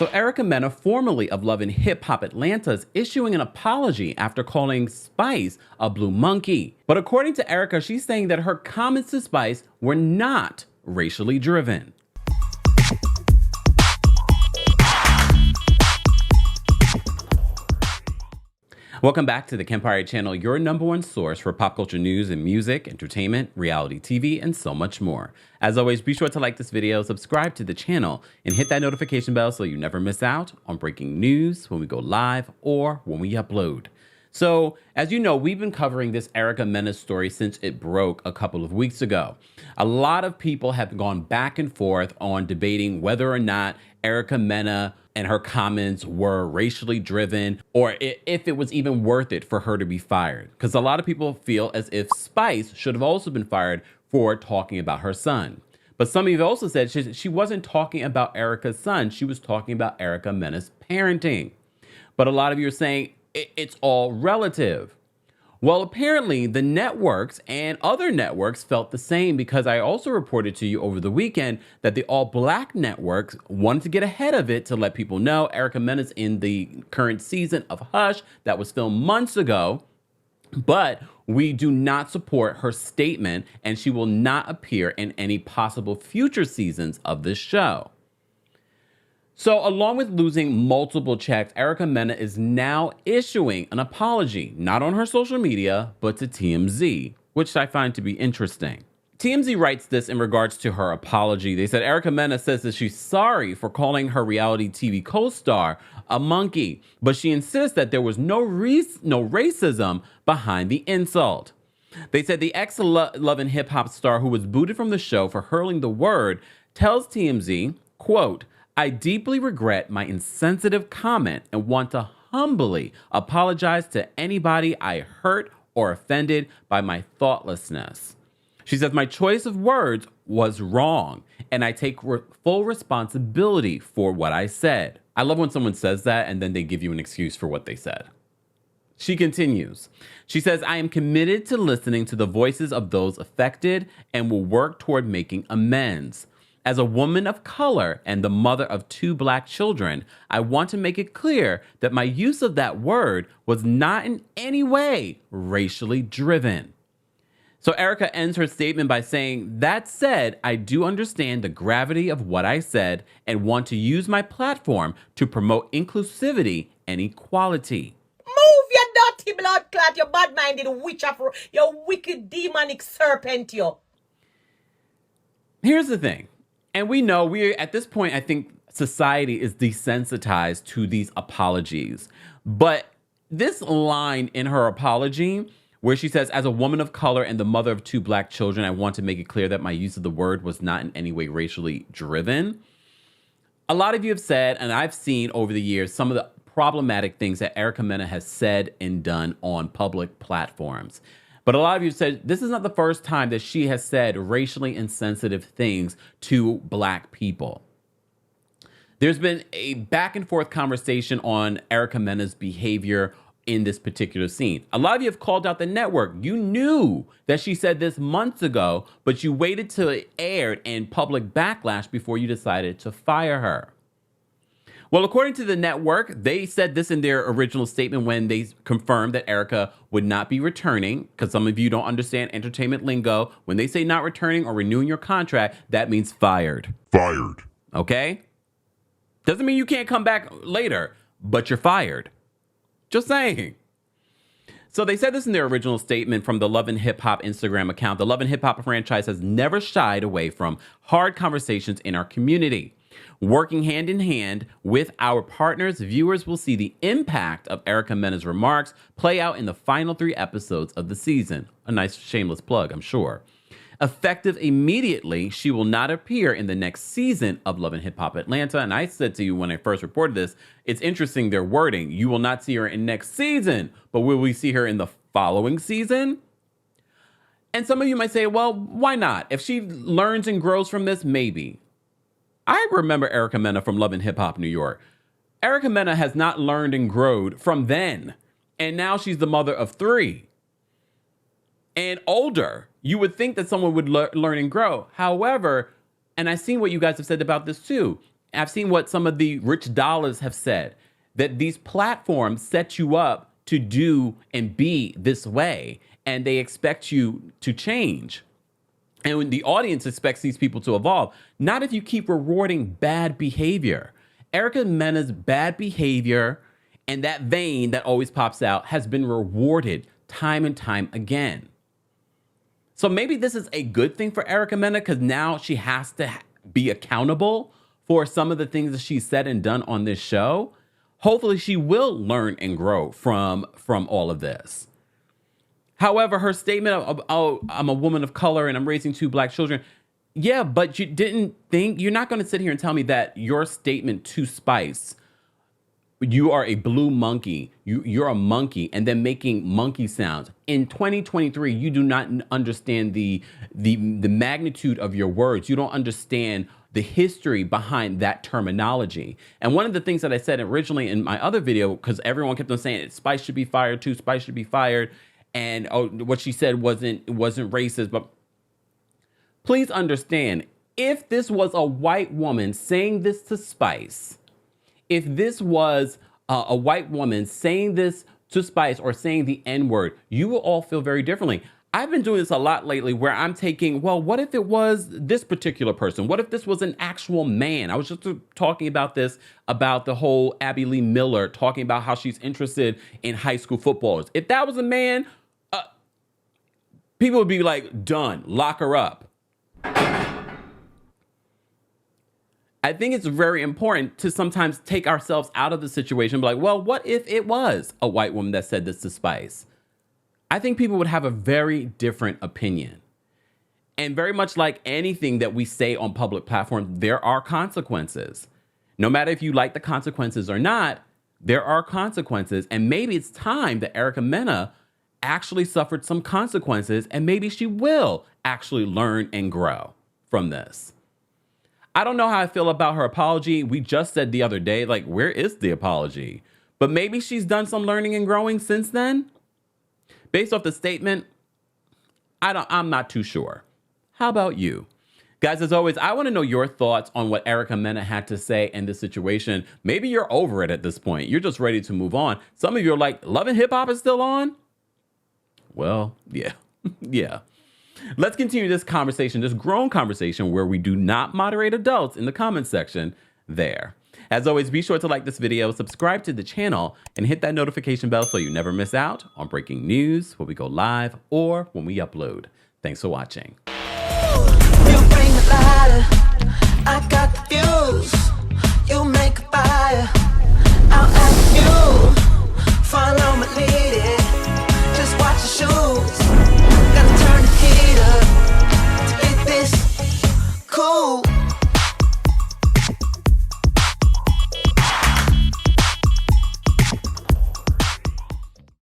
So Erica Mena, formerly of Love and Hip Hop Atlanta, is issuing an apology after calling Spice a blue monkey. But according to Erica, she's saying that her comments to Spice were not racially driven. Welcome back to the Kempire channel, your #1 source for pop culture news and music, entertainment, reality TV, and so much more. As always, be sure to like this video, subscribe to the channel, and hit that notification bell so you never miss out on breaking news when we go live or when we upload. So, as you know, we've been covering this Erica Mena story since it broke a couple of weeks ago. A lot of people have gone back and forth on debating whether or not Erica Mena and her comments were racially driven, or if it was even worth it for her to be fired. Because a lot of people feel as if Spice should have also been fired for talking about her son. But some of you also said she wasn't talking about Erica's son, she was talking about Erica Mena's parenting. But a lot of you are saying it's all relative. Well, apparently the networks and other networks felt the same, because I also reported to you over the weekend that the all-black networks wanted to get ahead of it to let people know Erica Mena's in the current season of Hush that was filmed months ago, but we do not support her statement and she will not appear in any possible future seasons of this show. So along with losing multiple checks, Erica Mena is now issuing an apology, not on her social media, but to TMZ, which I find to be interesting. TMZ writes this in regards to her apology. They said Erica Mena says that she's sorry for calling her reality TV co-star a monkey, but she insists that there was no racism behind the insult. They said the ex-Love and Hip Hop star, who was booted from the show for hurling the word, tells TMZ, quote, "I deeply regret my insensitive comment and want to humbly apologize to anybody I hurt or offended by my thoughtlessness." She says, "My choice of words was wrong, and I take full responsibility for what I said." I love when someone says that and then they give you an excuse for what they said. She continues. She says, "I am committed to listening to the voices of those affected and will work toward making amends. As a woman of color and the mother of 2 Black children, I want to make it clear that my use of that word was not in any way racially driven." So Erica ends her statement by saying, "That said, I do understand the gravity of what I said and want to use my platform to promote inclusivity and equality." Move, your dirty blood clot, you bad-minded witch of your wicked demonic serpent, you. Here's the thing. And we know at this point, I think society is desensitized to these apologies. But this line in her apology, where she says, "As a woman of color and the mother of 2 Black children, I want to make it clear that my use of the word was not in any way racially driven." A lot of you have said, and I've seen over the years, some of the problematic things that Erica Mena has said and done on public platforms. But a lot of you said this is not the first time that she has said racially insensitive things to Black people. There's been a back and forth conversation on Erica Mena's behavior in this particular scene. A lot of you have called out the network. You knew that she said this months ago, but you waited till it aired and public backlash before you decided to fire her. Well, according to the network, they said this in their original statement when they confirmed that Erica would not be returning, because some of you don't understand entertainment lingo. When they say not returning or renewing your contract, that means fired. Fired. Okay? Doesn't mean you can't come back later, but you're fired. Just saying. So they said this in their original statement from the Love and Hip Hop Instagram account. The Love and Hip Hop franchise has never shied away from hard conversations in our community. Working hand in hand with our partners, viewers will see the impact of Erica Mena's remarks play out in the final 3 episodes of the season. A nice shameless plug, I'm sure. Effective immediately, she will not appear in the next season of Love and Hip Hop Atlanta. And I said to you when I first reported this, it's interesting their wording. You will not see her in next season, but will we see her in the following season? And some of you might say, well, why not? If she learns and grows from this, maybe. I remember Erica Mena from Love and Hip Hop New York. Erica Mena has not learned and grown from then. And now she's the mother of 3. And older. You would think that someone would learn and grow. However, and I've seen what you guys have said about this too, I've seen what some of the rich dollars have said, that these platforms set you up to do and be this way, and they expect you to change. And when the audience expects these people to evolve, not if you keep rewarding bad behavior. Erica Mena's bad behavior and that vein that always pops out has been rewarded time and time again. So maybe this is a good thing for Erica Mena, because now she has to be accountable for some of the things that she's said and done on this show. Hopefully she will learn and grow from all of this. However, her statement of, oh, I'm a woman of color and I'm raising 2 black children. Yeah, but you're not going to sit here and tell me that your statement to Spice, you are a blue monkey, you're a monkey, and then making monkey sounds. In 2023, you do not understand the magnitude of your words. You don't understand the history behind that terminology. And one of the things that I said originally in my other video, because everyone kept on saying Spice should be fired too, Spice should be fired, and what she said wasn't racist, but please understand, if this was a white woman saying this to Spice, if this was a white woman saying this to Spice or saying the N-word, you will all feel very differently. I've been doing this a lot lately where I'm taking, well, what if it was this particular person? What if this was an actual man? I was just talking about this, about the whole Abby Lee Miller, talking about how she's interested in high school footballers. If that was a man, people would be like, done, lock her up. I think it's very important to sometimes take ourselves out of the situation and be like, well, what if it was a white woman that said this to Spice? I think people would have a very different opinion. And very much like anything that we say on public platforms, there are consequences. No matter if you like the consequences or not, there are consequences. And maybe it's time that Erica Mena actually suffered some consequences, and maybe she will actually learn and grow from this. I don't know how I feel about her apology. We just said the other day, like, where is the apology? But maybe she's done some learning and growing since then. Based off the statement, I'm not too sure. How about you? Guys, as always, I want to know your thoughts on what Erica Mena had to say in this situation. Maybe you're over it at this point. You're just ready to move on. Some of you are like, Love and Hip Hop is still on? Well, yeah. Yeah. Let's continue this conversation, this grown conversation where we do not moderate adults in the comments section there. As always, be sure to like this video, subscribe to the channel, and hit that notification bell so you never miss out on breaking news when we go live or when we upload. Thanks for watching. You bring the lighter, I got the fuse.